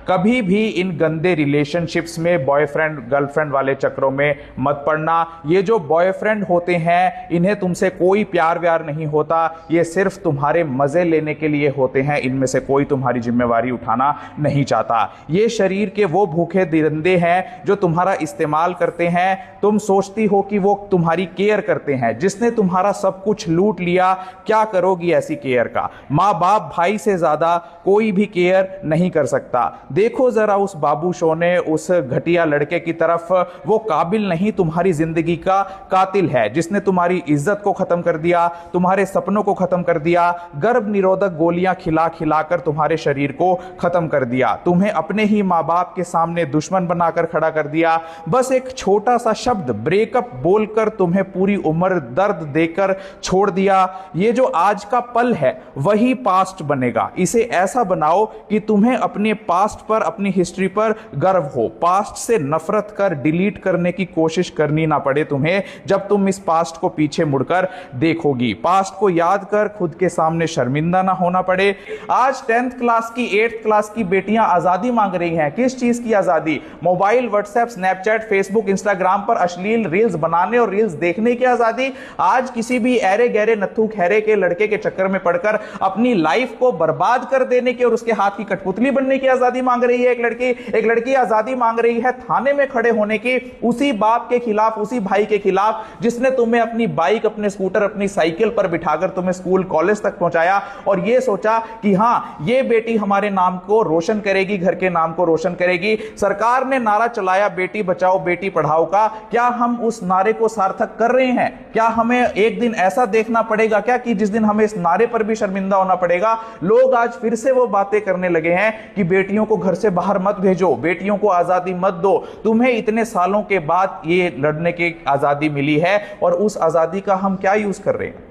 कभी भी इन गंदे रिलेशनशिप्स में बॉयफ्रेंड गर्लफ्रेंड वाले चक्रों में मत पड़ना। ये जो बॉयफ्रेंड होते हैं इन्हें तुमसे कोई प्यार व्यार नहीं होता, ये सिर्फ तुम्हारे मजे लेने के लिए होते हैं। इनमें से कोई तुम्हारी जिम्मेवारी उठाना नहीं चाहता। ये शरीर के वो भूखे दरिंदे हैं जो तुम्हारा इस्तेमाल करते हैं। तुम सोचती हो कि वो तुम्हारी केयर करते हैं, जिसने तुम्हारा सब कुछ लूट लिया क्या करोगी ऐसी केयर का। माँ बाप भाई से ज्यादा कोई भी केयर नहीं कर सकता। देखो जरा उस बाबू सोने, उस घटिया लड़के की तरफ। वो काबिल नहीं, तुम्हारी जिंदगी का कातिल है, जिसने तुम्हारी इज्जत को खत्म कर दिया, तुम्हारे सपनों को खत्म कर दिया, गर्भ निरोधक गोलियां खिला खिलाकर तुम्हारे शरीर को खत्म कर दिया, तुम्हें अपने ही मां बाप के सामने दुश्मन बनाकर खड़ा कर दिया। बस एक छोटा सा शब्द ब्रेकअप बोलकर तुम्हें पूरी उम्र दर्द देकर छोड़ दिया। ये जो आज का पल है वही पास्ट बनेगा। इसे ऐसा बनाओ कि तुम्हें अपने पास्ट पर, अपनी हिस्ट्री पर गर्व हो। पास्ट से नफरत कर डिलीट करने की कोशिश करनी ना पड़े तुम्हें जब तुम इस पास्ट को पीछे मुड़कर देखोगी। पास्ट को याद कर खुद के सामने शर्मिंदा ना होना पड़े। आज 10th क्लास की 8th क्लास की बेटियां आजादी मांग रही हैं। किस चीज की आजादी? Mobile, WhatsApp, Snapchat, Facebook, Instagram पर अश्लील रील्स बनाने और रील्स देखने की आजादी। आज किसी भी ऐरे गहरे नत्थू खैरे के लड़के के चक्कर में पड़कर अपनी लाइफ को बर्बाद कर देने की और उसके हाथ की कठपुतली बनने की आजादी मांग रही है एक लड़की आजादी मांग रही है थाने में खड़े होने की, उसी बाप के खिलाफ, उसी भाई के खिलाफ जिसने तुम्हें अपनी बाइक, अपने स्कूटर, अपनी साइकिल पर बिठाकर तुम्हें स्कूल कॉलेज तक पहुंचाया और यह सोचा कि हां ये बेटी हमारे नाम को रोशन करेगी, घर के नाम को रोशन करेगी। सरकार ने नारा चलाया बेटी बचाओ बेटी पढ़ाओ का, क्या हम उस नारे को सार्थक कर रहे हैं? क्या हमें एक दिन ऐसा देखना पड़ेगा क्या कि जिस दिन हमें इस नारे पर भी शर्मिंदा होना पड़ेगा? लोग आज फिर से वो बातें करने लगे हैं कि बेटियों को घर से बाहर मत भेजो, बेटियों को आजादी मत दो। तुम्हें इतने सालों के बाद ये लड़ने की आजादी मिली है और उस आजादी का हम क्या यूज कर रहे हैं?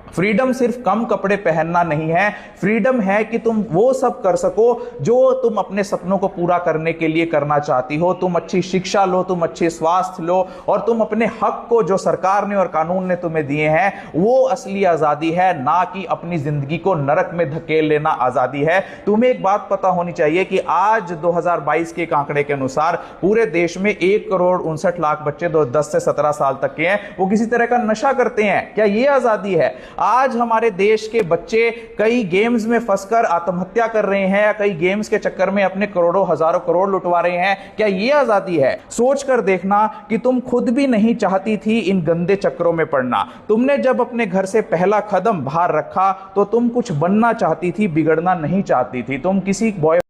फ्रीडम सिर्फ कम कपड़े पहनना नहीं है। फ्रीडम है कि तुम वो सब कर सको जो तुम अपने सपनों को पूरा करने के लिए करना चाहती हो। तुम अच्छी शिक्षा लो, तुम अच्छे स्वास्थ्य लो और तुम अपने हक को जो सरकार ने और कानून ने तुम्हें दिए हैं वो असली आजादी है, ना कि अपनी जिंदगी को नरक में धकेल लेना आजादी है। तुम्हें एक बात पता होनी चाहिए कि आज 2022 के आंकड़े के अनुसार पूरे देश में 1,59,00,000 बच्चे 10 से 17 साल तक के हैं, वो किसी तरह का नशा करते हैं। क्या ये आजादी है? आज हमारे देश के बच्चे कई गेम्स में फंसकर आत्महत्या कर रहे हैं या कई गेम्स के चक्कर में अपने करोड़ों हजारों करोड़ लुटवा रहे हैं। क्या यह आजादी है? सोच कर देखना कि तुम खुद भी नहीं चाहती थी इन गंदे चक्रों में पड़ना। तुमने जब अपने घर से पहला कदम बाहर रखा तो तुम कुछ बनना चाहती थी, बिगड़ना नहीं चाहती थी। तुम किसी बॉय